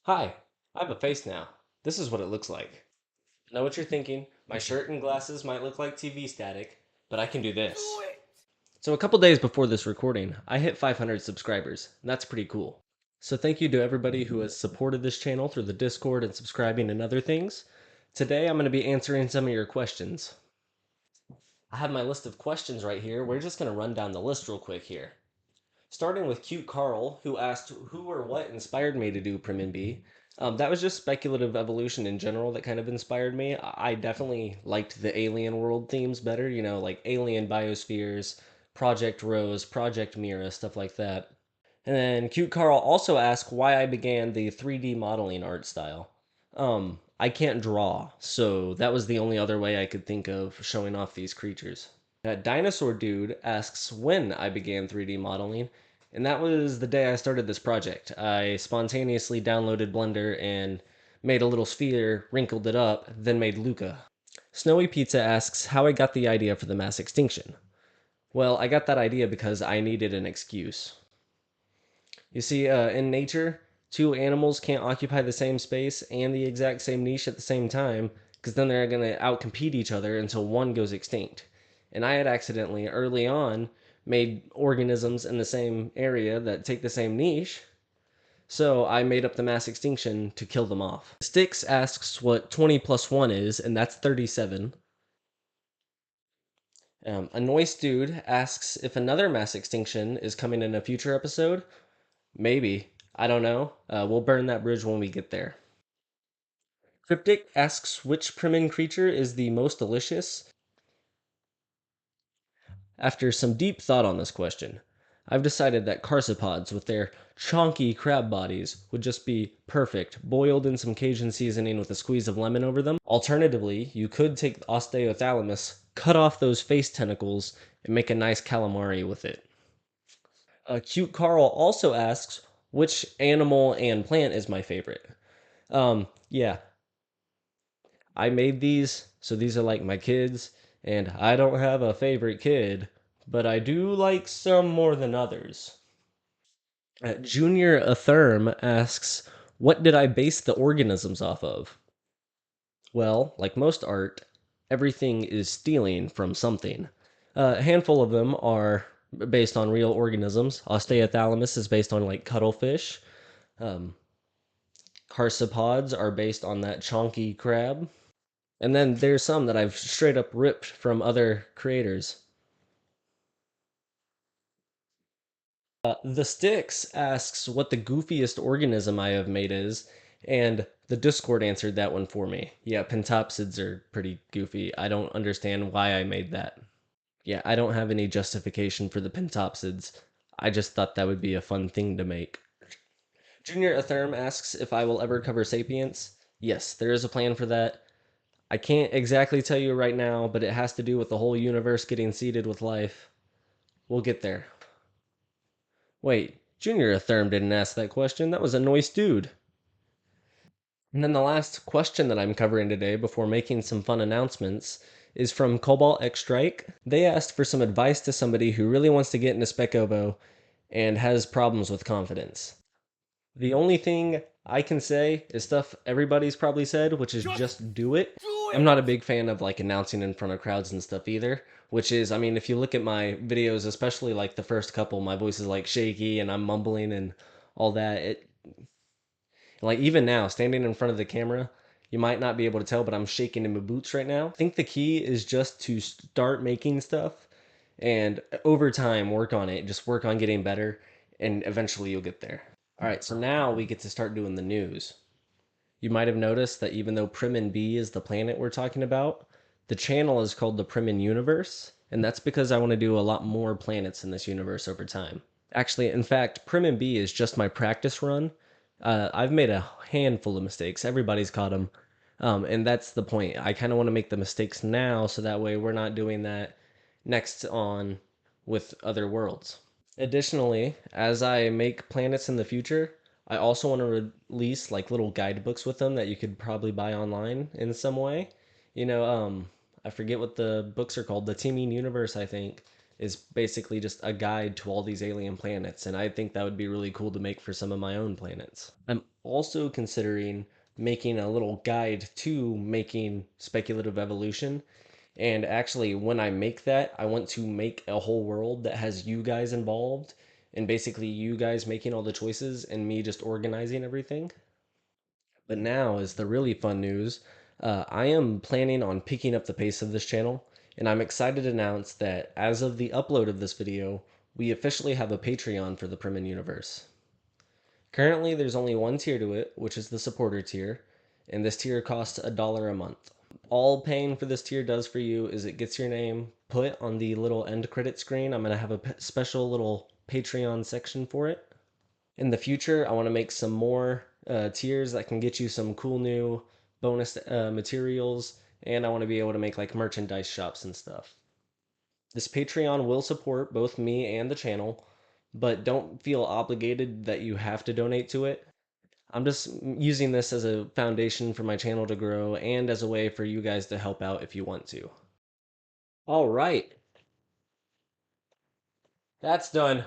Hi, I have a face now. This is what it looks like. I know what you're thinking. My shirt and glasses might look like TV static, but I can do this. So, a couple days before this recording, I hit 500 subscribers, and that's pretty cool. So, thank you to everybody who has supported this channel through the Discord and subscribing and other things. Today, I'm going to be answering some of your questions. I have my list of questions right here. We're just going to run down the list real quick here. Starting with Cute Carl, who asked who or what inspired me to do Primin B. That was just speculative evolution in general that kind of inspired me. I definitely liked the alien world themes better, like alien biospheres, Project Rose, Project Mira, stuff like that. And then Cute Carl also asked why I began the 3D modeling art style. I can't draw, so that was the only other way I could think of showing off these creatures. Dinosaur Dude asks when I began 3D modeling, and that was the day I started this project. I spontaneously downloaded Blender and made a little sphere, wrinkled it up, then made Luca. Snowy Pizza asks how I got the idea for the mass extinction. Well, I got that idea because I needed an excuse. You see, in nature, two animals can't occupy the same space and the exact same niche at the same time, because then they're going to outcompete each other until one goes extinct. And I had accidentally, early on, made organisms in the same area that take the same niche, so I made up the mass extinction to kill them off. Styx asks what 20 plus 1 is, and that's 37. A Noise Dude asks if another mass extinction is coming in a future episode. Maybe. I don't know. We'll burn that bridge when we get there. Cryptic asks which Primin creature is the most delicious. After some deep thought on this question, I've decided that carsopods with their chonky crab bodies would just be perfect, boiled in some Cajun seasoning with a squeeze of lemon over them. Alternatively, you could take osteothalamus, cut off those face tentacles, and make a nice calamari with it. Cute Carl also asks which animal and plant is my favorite. Yeah, I made these, so these are like my kids, and I don't have a favorite kid, but I do like some more than others. Junior Atherm asks, what did I base the organisms off of? Well, like most art, everything is stealing from something. A handful of them are based on real organisms. Osteothalamus is based on like cuttlefish. Um, Carsopods are based on that chonky crab. And then there's some that I've straight up ripped from other creators. The Sticks asks what the goofiest organism I have made is, and the Discord answered that one for me. Yeah, pentopsids are pretty goofy. I don't understand why I made that. Yeah, I don't have any justification for the pentopsids. I just thought that would be a fun thing to make. Junior Atherm asks if I will ever cover Sapiens. Yes, there is a plan for that. I can't exactly tell you right now, but it has to do with the whole universe getting seeded with life. We'll get there. Wait, Junior Therm didn't ask that question. That was a nice dude. And then the last question that I'm covering today before making some fun announcements is from Cobalt X Strike. They asked for some advice to somebody who really wants to get into Spec Obo and has problems with confidence. The only thing I can say is stuff everybody's probably said, which is just do it. I'm not a big fan of like announcing in front of crowds and stuff either, which is, I mean, if you look at my videos, especially like the first couple, my voice is like shaky and I'm mumbling and all that. It like even now, standing in front of the camera, you might not be able to tell, but I'm shaking in my boots right now. I think the key is just to start making stuff and over time work on it. Just work on getting better and eventually you'll get there. All right, so now we get to start doing the news. You might have noticed that even though Primin B is the planet we're talking about, the channel is called the Primin Universe, and that's because I want to do a lot more planets in this universe over time. Actually, in fact, Primin B is just my practice run. I've made a handful of mistakes. Everybody's caught them. And that's the point. I kind of want to make the mistakes now so that way we're not doing that next on with other worlds. Additionally, as I make planets in the future, I also want to release like little guidebooks with them that you could probably buy online in some way. I forget what the books are called. The Teaming Universe, I think, is basically just a guide to all these alien planets, and I think that would be really cool to make for some of my own planets. I'm also considering making a little guide to making speculative evolution. And actually, when I make that, I want to make a whole world that has you guys involved and basically you guys making all the choices and me just organizing everything. But now is the really fun news. I am planning on picking up the pace of this channel, and I'm excited to announce that as of the upload of this video, we officially have a Patreon for the Primin universe. Currently, there's only one tier to it, which is the supporter tier, and this tier costs $1 a month. All paying for this tier does for you is it gets your name put on the little end credit screen. I'm going to have a special little Patreon section for it. In the future, I want to make some more tiers that can get you some cool new bonus materials, and I want to be able to make like merchandise shops and stuff. This Patreon will support both me and the channel, but don't feel obligated that you have to donate to it. I'm just using this as a foundation for my channel to grow and as a way for you guys to help out if you want to. All right, that's done.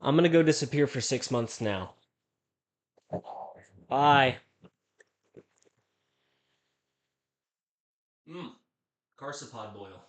I'm gonna go disappear for 6 months now. Bye. Carsapod boil.